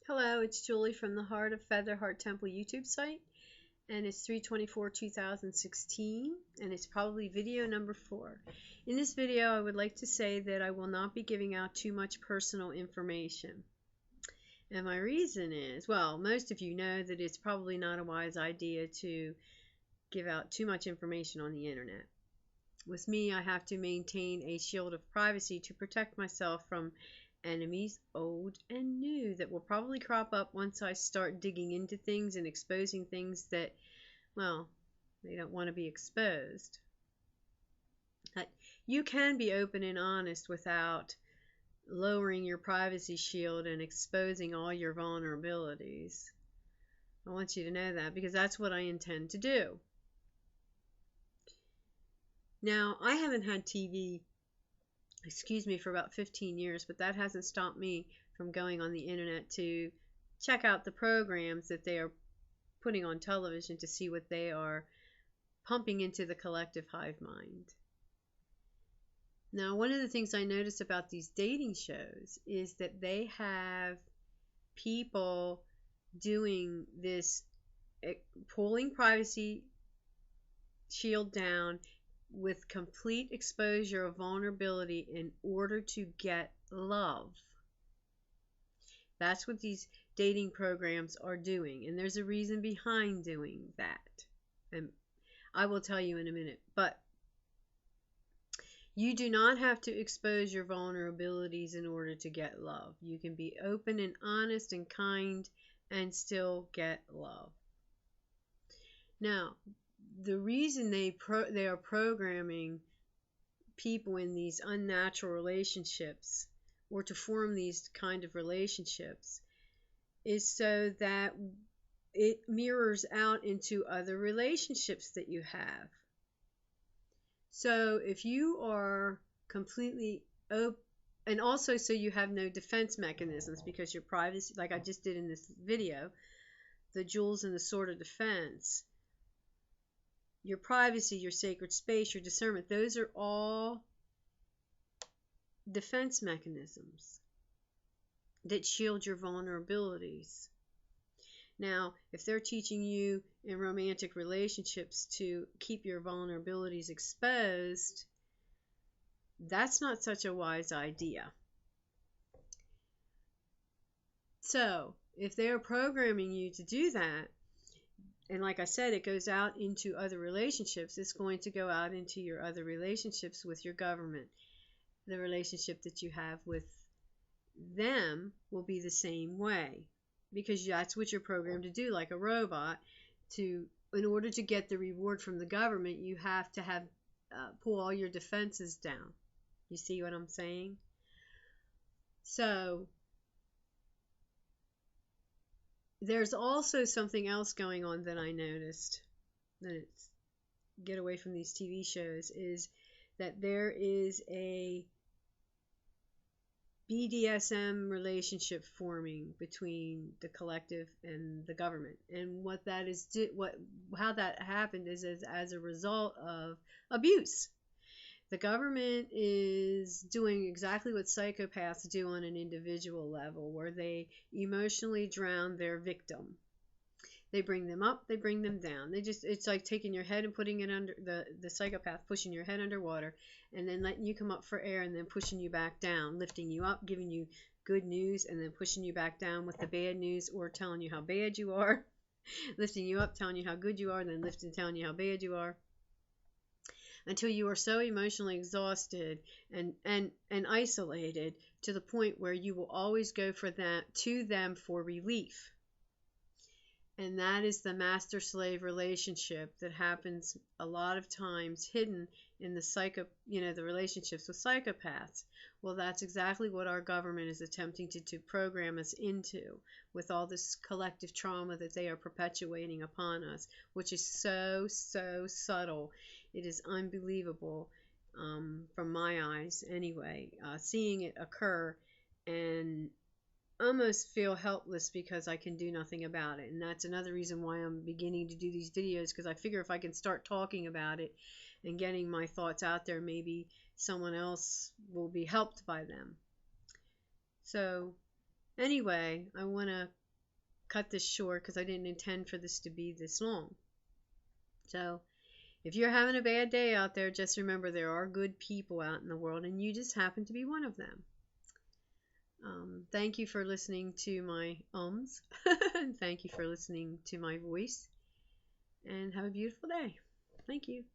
Hello, it's Julie from the Heart of Feather Heart Temple YouTube site, and it's 3/24/2016, and it's probably video number 4. In this video, I would like to say that I will not be giving out too much personal information. And my reason is, well, most of you know that it's probably not a wise idea to give out too much information on the internet. With me, I have to maintain a shield of privacy to protect myself from enemies, old and new, that will probably crop up once I start digging into things and exposing things that, well, they don't want to be exposed. You can be open and honest without lowering your privacy shield and exposing all your vulnerabilities. I want you to know that, because that's what I intend to do. Now, I haven't had TV, for about 15 years, but that hasn't stopped me from going on the internet to check out the programs that they are putting on television to see what they are pumping into the collective hive mind. Now, one of the things I notice about these dating shows is that they have people doing this, pulling privacy shield down with complete exposure of vulnerability in order to get love. That's what these dating programs are doing, and there's a reason behind doing that, and I will tell you in a minute. But you do not have to expose your vulnerabilities in order to get love. You can be open and honest and kind and still get love. Now, the reason they are programming people in these unnatural relationships, or to form these kind of relationships, is so that it mirrors out into other relationships that you have. So if you are completely open, and also so you have no defense mechanisms, because your privacy, like I just did in this video, the jewels and the sword of defense, your privacy, your sacred space, your discernment, those are all defense mechanisms that shield your vulnerabilities. Now, if they're teaching you in romantic relationships to keep your vulnerabilities exposed, that's not such a wise idea. So, if they're programming you to do that, and like I said, it goes out into other relationships, it's going to go out into your other relationships with your government. The relationship that you have with them will be the same way, because that's what you're programmed to do, like a robot. In order to get the reward from the government, you have to have pull all your defenses down. You see what I'm saying? So there's also something else going on that I noticed, that it's, get away from these TV shows, is that there is a BDSM relationship forming between the collective and the government. And what that is, how that happened is as a result of abuse. The government is doing exactly what psychopaths do on an individual level, where they emotionally drown their victim. They bring them up, they bring them down. It's like taking your head and putting it under, the psychopath pushing your head underwater and then letting you come up for air and then pushing you back down, lifting you up, giving you good news, and then pushing you back down with the bad news, or telling you how bad you are, lifting you up, telling you how good you are, and then lifting, telling you how bad you are, until you are so emotionally exhausted and isolated to the point where you will always go to them for relief. And that is the master-slave relationship that happens a lot of times hidden in the the relationships with psychopaths. Well, that's exactly what our government is attempting to program us into, with all this collective trauma that they are perpetuating upon us, which is so subtle. It is unbelievable, from my eyes anyway, seeing it occur, and almost feel helpless because I can do nothing about it. And that's another reason why I'm beginning to do these videos, because I figure if I can start talking about it and getting my thoughts out there, maybe someone else will be helped by them. So Anyway, I want to cut this short because I didn't intend for this to be this long. So, if you're having a bad day out there, just remember there are good people out in the world, and you just happen to be one of them. Thank you for listening to my ums. And thank you for listening to my voice. And have a beautiful day. Thank you.